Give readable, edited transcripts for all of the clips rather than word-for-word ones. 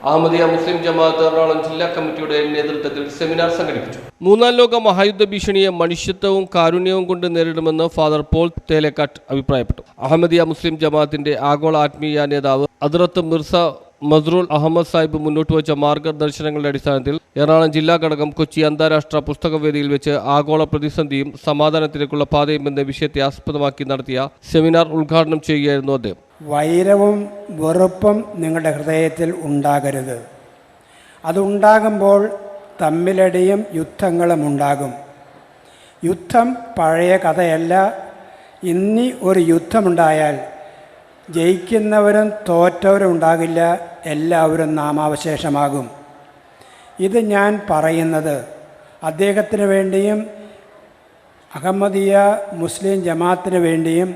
അഹമ്മദിയ മുസ്ലിം ജമാഅത്ത് എറണാകുളം ജില്ലാ കമ്മിറ്റിയുടെ നേതൃത്വത്തിൽ സെമിനാർ സംഘടിപ്പിച്ചു. മൂന്നാം ലോക മഹായുദ്ധ ഭീഷണിയെ മനുഷ്യത്വവും കാരുണ്യവും കൊണ്ട് നേരിടുമെന്ന് ഫാദർ പോൾ തേലേക്കാട്ട് അഭിപ്രായപ്പെട്ടു. അഹമ്മദിയ മുസ്ലിം ജമാഅത്തിന്റെ ആഗോള ആത്മീയ നേതാവ് ഹദ്റത്ത് മിർസ മസ്റൂർ അഹമ്മദ് സാഹിബ് മുന്നോട്ട് വെച്ച മാർഗദർശനങ്ങളുടെ അടിസ്ഥാനത്തിൽ എറണാകുളം ജില്ലാ ഘടകം കൊച്ചി അന്താരാഷ്ട്ര പുസ്തകവേദിയിൽ വെച്ച് ആഗോള പ്രതിസന്ധിയും സമാധാനത്തിലേക്കുള്ള പാതയും എന്ന വിഷയത്തെ ആസ്പദമാക്കി നടത്തിയ സെമിനാർ ഉദ്ഘാടനം ചെയ്യുകയായിരുന്നു അദ്ദേഹം. വൈരവും വെറുപ്പും നിങ്ങളുടെ ഹൃദയത്തിൽ ഉണ്ടാകരുത്. അതുണ്ടാകുമ്പോൾ തമ്മിലടിയും യുദ്ധങ്ങളും ഉണ്ടാകും. യുദ്ധം പഴയ കഥയല്ല. ഇനി ഒരു യുദ്ധമുണ്ടായാൽ ജയിക്കുന്നവരും തോറ്റവരും ഉണ്ടാകില്ല, എല്ലാവരും നാമാവശേഷമാകും. ഇത് ഞാൻ പറയുന്നത് അദ്ദേഹത്തിന് വേണ്ടിയും അഹമ്മദിയ മുസ്ലിം ജമാഅത്തിന് വേണ്ടിയും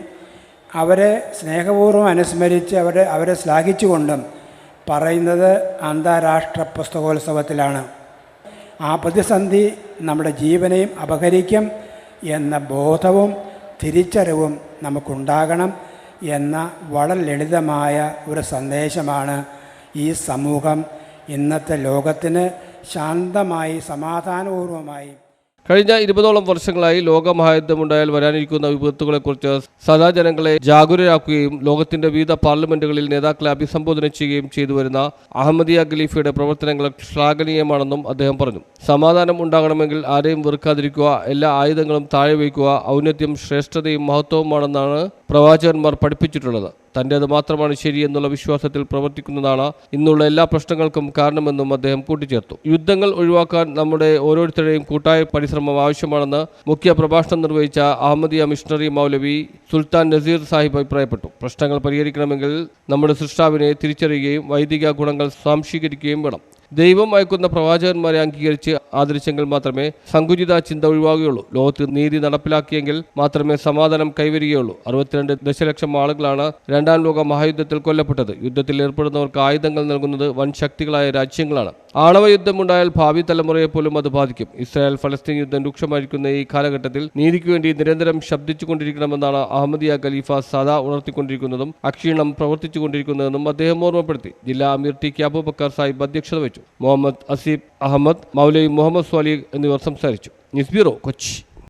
അവരെ സ്നേഹപൂർവ്വം അനുസ്മരിച്ച് അവരെ ശ്ലാഘിച്ചുകൊണ്ടും പറയുന്നത് അന്താരാഷ്ട്ര പുസ്തകോത്സവത്തിലാണ്. ആ പ്രതിസന്ധി നമ്മുടെ ജീവനെയും അപഹരിക്കും എന്ന ബോധവും തിരിച്ചറിവും നമുക്കുണ്ടാകണം എന്ന വളരെ ലളിതമായ ഒരു സന്ദേശമാണ് ഈ സമൂഹം ഇന്നത്തെ ലോകത്തിന് ശാന്തമായി സമാധാനപൂർവമായി. കഴിഞ്ഞ 20ഓളം വർഷങ്ങളായി ലോകമഹായുദ്ധമുണ്ടായാൽ വരാനിരിക്കുന്ന വിപത്തുകളെക്കുറിച്ച് സദാ ജനങ്ങളെ ജാഗരൂകരാക്കുകയും ലോകത്തിന്റെ വിവിധ പാർലമെന്റുകളിൽ നേതാക്കളെ അഭിസംബോധന ചെയ്യുകയും ചെയ്തു വരുന്ന അഹമ്മദിയ ഖലീഫയുടെ പ്രവർത്തനങ്ങൾ ശ്ലാഘനീയമാണെന്നും അദ്ദേഹം പറഞ്ഞു. സമാധാനം ഉണ്ടാകണമെങ്കിൽ ആരെയും വെറുക്കാതിരിക്കുക, എല്ലാ ആയുധങ്ങളും താഴെ വയ്ക്കുക, ഔന്നത്യം ശ്രേഷ്ഠതയും മഹത്വവുമാണെന്നാണ് പ്രവാചകന്മാർ പഠിപ്പിച്ചിട്ടുള്ളത്. തൻ്റേത് മാത്രമാണ് ശരിയെന്നുള്ള വിശ്വാസത്തിൽ പ്രവർത്തിക്കുന്നതാണ് ഇന്നുള്ള എല്ലാ പ്രശ്നങ്ങൾക്കും കാരണമെന്നും അദ്ദേഹം കൂട്ടിച്ചേർത്തു. യുദ്ധങ്ങൾ ഒഴിവാക്കാൻ നമ്മുടെ ഓരോരുത്തരുടെയും കൂട്ടായ പരിശ്രമം ആവശ്യമാണെന്ന് മുഖ്യ പ്രഭാഷണം നിർവഹിച്ച അഹമ്മദിയ മിഷണറി മൗലവി സുൽത്താൻ നസീർ സാഹിബ് അഭിപ്രായപ്പെട്ടു. പ്രശ്നങ്ങൾ പരിഹരിക്കണമെങ്കിൽ നമ്മുടെ സൃഷ്ടാവിനെ തിരിച്ചറിയുകയും വൈദിക ഗുണങ്ങൾ സ്വാംശീകരിക്കുകയും വേണം. ദൈവം അയക്കുന്ന പ്രവാചകന്മാരെ അംഗീകരിച്ച് ആദരിച്ചെങ്കിൽ മാത്രമേ സങ്കുചിത ചിന്ത ഒഴിവാകുകയുള്ളൂ. ലോകത്ത് നീതി നടപ്പിലാക്കിയെങ്കിൽ മാത്രമേ സമാധാനം കൈവരികയുള്ളൂ. 62 ദശലക്ഷം ആളുകളാണ് രണ്ടാം ലോക മഹായുദ്ധത്തിൽ കൊല്ലപ്പെട്ടത്. യുദ്ധത്തിൽ ഏർപ്പെടുന്നവർക്ക് ആയുധങ്ങൾ നൽകുന്നത് വൻ ശക്തികളായ രാജ്യങ്ങളാണ്. ആണവ യുദ്ധമുണ്ടായാൽ ഭാവി തലമുറയെ പോലും അത് ബാധിക്കും. ഇസ്രായേൽ ഫലസ്തീൻ യുദ്ധം രൂക്ഷമായിരിക്കുന്ന ഈ കാലഘട്ടത്തിൽ നീതിക്ക് വേണ്ടി നിരന്തരം ശബ്ദിച്ചുകൊണ്ടിരിക്കണമെന്നാണ് അഹമ്മദിയ ഖലീഫ സദാ ഉണർത്തിക്കൊണ്ടിരിക്കുന്നതും അക്ഷീണം പ്രവർത്തിച്ചുകൊണ്ടിരിക്കുന്നതെന്നും അദ്ദേഹം ഓർമ്മപ്പെടുത്തി. ജില്ലാ അമീർ ടി കെ അബൂബക്കർ സാഹിബ് അധ്യക്ഷത വഹിച്ചു. മുഹമ്മദ് അസീബ് അഹമ്മദ്, മൗലവി മുഹമ്മദ് സ്വാലി എന്നിവർ സംസാരിച്ചു. News bureau, Kochi.